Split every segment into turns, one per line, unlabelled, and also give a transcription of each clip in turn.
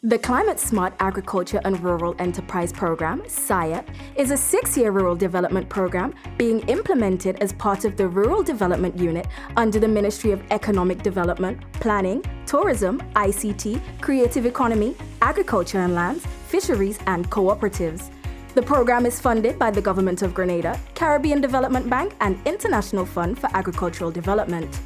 The Climate Smart Agriculture and Rural Enterprise Program, SAEP, is a 6-year rural development program being implemented as part of the Rural Development Unit under the Ministry of Economic Development, Planning, Tourism, ICT, Creative Economy, Agriculture and Lands, Fisheries and Cooperatives. The program is funded by the Government of Grenada, Caribbean Development Bank and International Fund for Agricultural Development.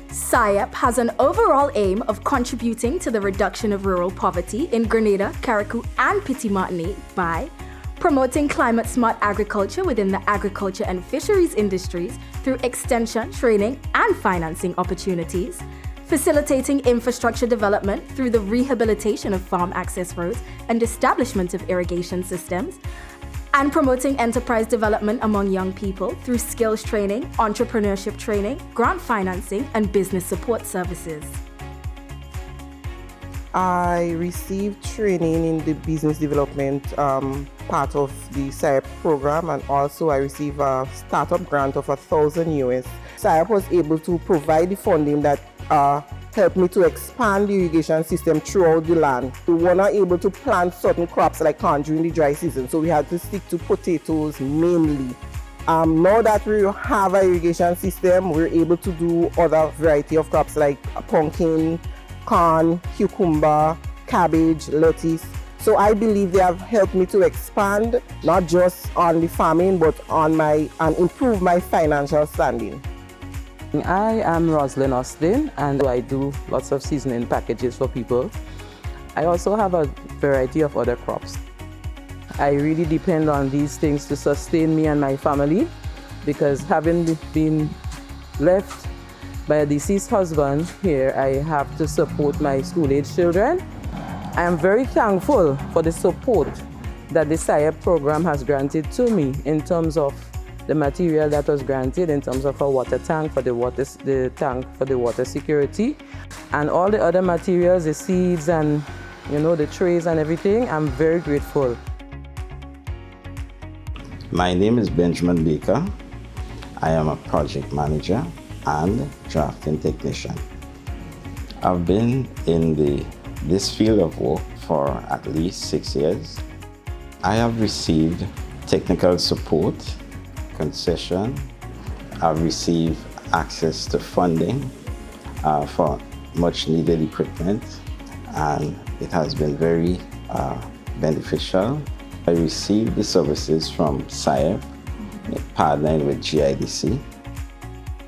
SAEP has an overall aim of contributing to the reduction of rural poverty in Grenada, Carriacou and Petite, Martinique by promoting climate-smart agriculture within the agriculture and fisheries industries through extension, training and financing opportunities, facilitating infrastructure development through the rehabilitation of farm access roads and establishment of irrigation systems, and promoting enterprise development among young people through skills training, entrepreneurship training, grant financing, and business support services.
I received training in the business development part of the SAEP program, and also I received a startup grant of $1,000 US. SAEP was able to provide the funding that helped me to expand the irrigation system throughout the land. We were not able to plant certain crops like corn during the dry season, so we had to stick to potatoes mainly. Now that we have an irrigation system, we're able to do other variety of crops like pumpkin, corn, cucumber, cabbage, lettuce. So I believe they have helped me to expand not just on the farming but on and improve my financial standing.
I am Roslyn Austin and I do lots of seasoning packages for people. I also have a variety of other crops. I really depend on these things to sustain me and my family because having been left by a deceased husband here, I have to support my school-age children. I am very thankful for the support that the SAEP program has granted to me in terms of the material that was granted in terms of a water tank for the tank for the water security, and all the other materials, the seeds and the trays and everything. I'm very grateful.
My name is Benjamin Baker. I am a project manager and drafting technician. I've been in this field of work for at least 6 years. I have received technical support, concession. I've received access to funding for much needed equipment, and it has been very beneficial. I received the services from SAEP, partnering with GIDC.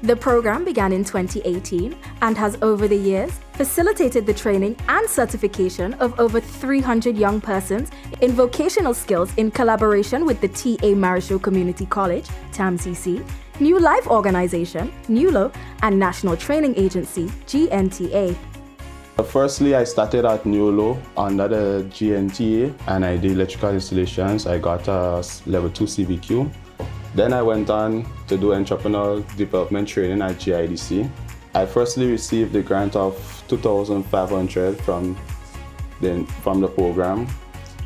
The program began in 2018 and has over the years facilitated the training and certification of over 300 young persons in vocational skills in collaboration with the T.A. Marichaud Community College, TAMCC, New Life Organization, NEWLO, and National Training Agency, GNTA.
Firstly, I started at NEWLO under the GNTA and I did electrical installations. I got a level 2 CVQ. Then I went on to do entrepreneurial development training at GIDC. I firstly received the grant of $2,500 from the program,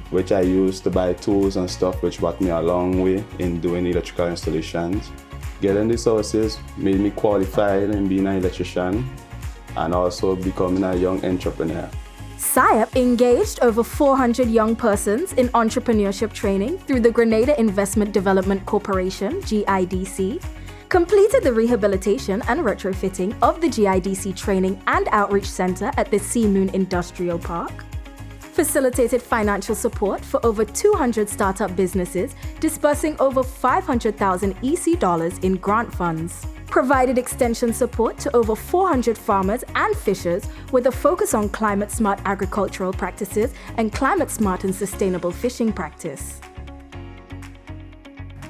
which I used to buy tools and stuff, which brought me a long way in doing electrical installations. Getting these services made me qualified in being an electrician and also becoming a young entrepreneur.
SAEP engaged over 400 young persons in entrepreneurship training through the Grenada Investment Development Corporation, GIDC, completed the rehabilitation and retrofitting of the GIDC Training and Outreach Center at the Sea Moon Industrial Park, facilitated financial support for over 200 startup businesses, disbursing over 500,000 EC dollars in grant funds, provided extension support to over 400 farmers and fishers with a focus on climate-smart agricultural practices and climate-smart and sustainable fishing practice.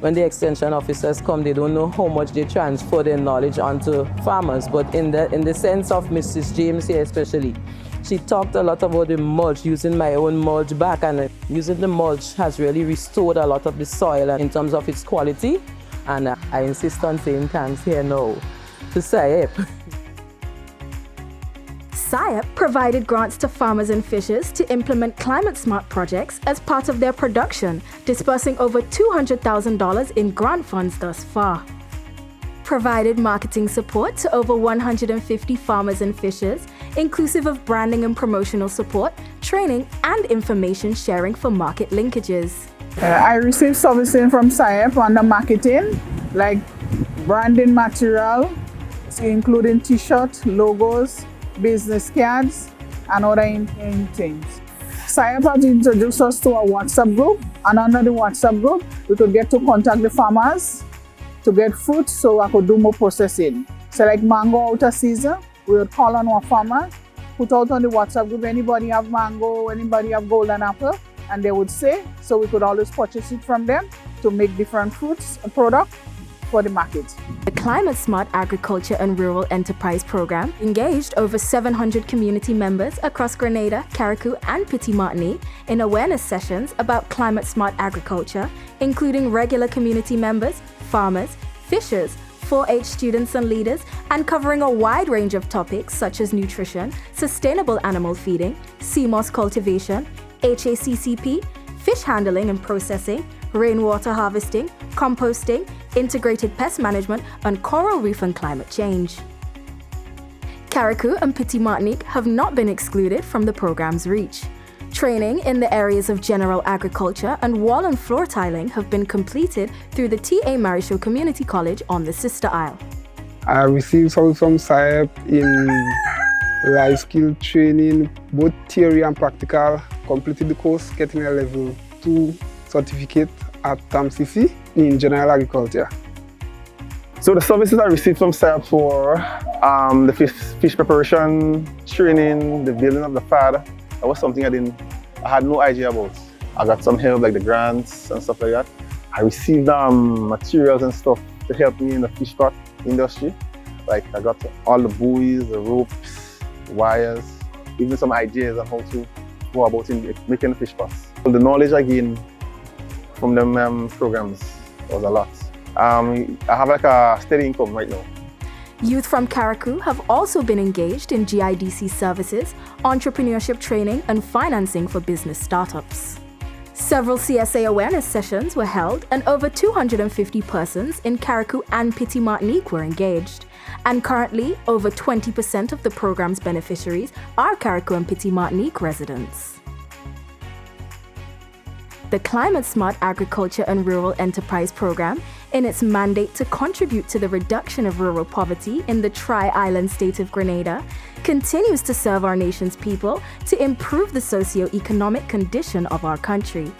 When the extension officers come, they don't know how much they transfer their knowledge onto farmers, but in the sense of Mrs. James here especially, she talked a lot about the mulch, using my own mulch back, and using the mulch has really restored a lot of the soil in terms of its quality. And I insist on saying thanks here now to SAEP.
SAEP provided grants to farmers and fishers to implement climate-smart projects as part of their production, disbursing over $200,000 in grant funds thus far. Provided marketing support to over 150 farmers and fishers, inclusive of branding and promotional support, training, and information sharing for market linkages.
I received services from SAEP under marketing, like branding material, including t-shirts, logos, business cards, and other things. SAEP has introduced us to a WhatsApp group, and under the WhatsApp group, we could get to contact the farmers to get fruit so I could do more processing. So like mango out of season, we would call on our farmer, put out on the WhatsApp group, anybody have mango, anybody have golden apple, and they would say, so we could always purchase it from them to make different fruits and products for the market.
The Climate Smart Agriculture and Rural Enterprise Programme engaged over 700 community members across Grenada, Carriacou, and Petite Martinique in awareness sessions about climate smart agriculture, including regular community members, farmers, fishers, 4-H students and leaders, and covering a wide range of topics such as nutrition, sustainable animal feeding, sea moss cultivation, HACCP, fish handling and processing, rainwater harvesting, composting, integrated pest management, and coral reef and climate change. Carriacou and Petite Martinique have not been excluded from the programme's reach. Training in the areas of general agriculture and wall and floor tiling have been completed through the T.A. Marichaud Community College on the Sister Isle.
I received some SAEP in life skill training, both theory and practical. Completed the course, getting a level 2 certificate at TAMCC in general agriculture.
So the services I received from SAEP for the fish preparation, training, the building of the fad, that was something I had no idea about. I got some help like the grants and stuff like that. I received materials and stuff to help me in the fish pot industry. Like I got all the buoys, the ropes, wires, even some ideas on how to go about in making fish pots. So the knowledge I gained from them programs was a lot. I have like a steady income right now.
Youth from Carriacou have also been engaged in GIDC services, entrepreneurship training, and financing for business startups. Several CSA awareness sessions were held, and over 250 persons in Carriacou and Petite Martinique were engaged. And currently, over 20% of the programme's beneficiaries are Carriacou and Petite Martinique residents. The Climate Smart Agriculture and Rural Enterprise Programme, in its mandate to contribute to the reduction of rural poverty in the Tri-Island state of Grenada, continues to serve our nation's people to improve the socio-economic condition of our country.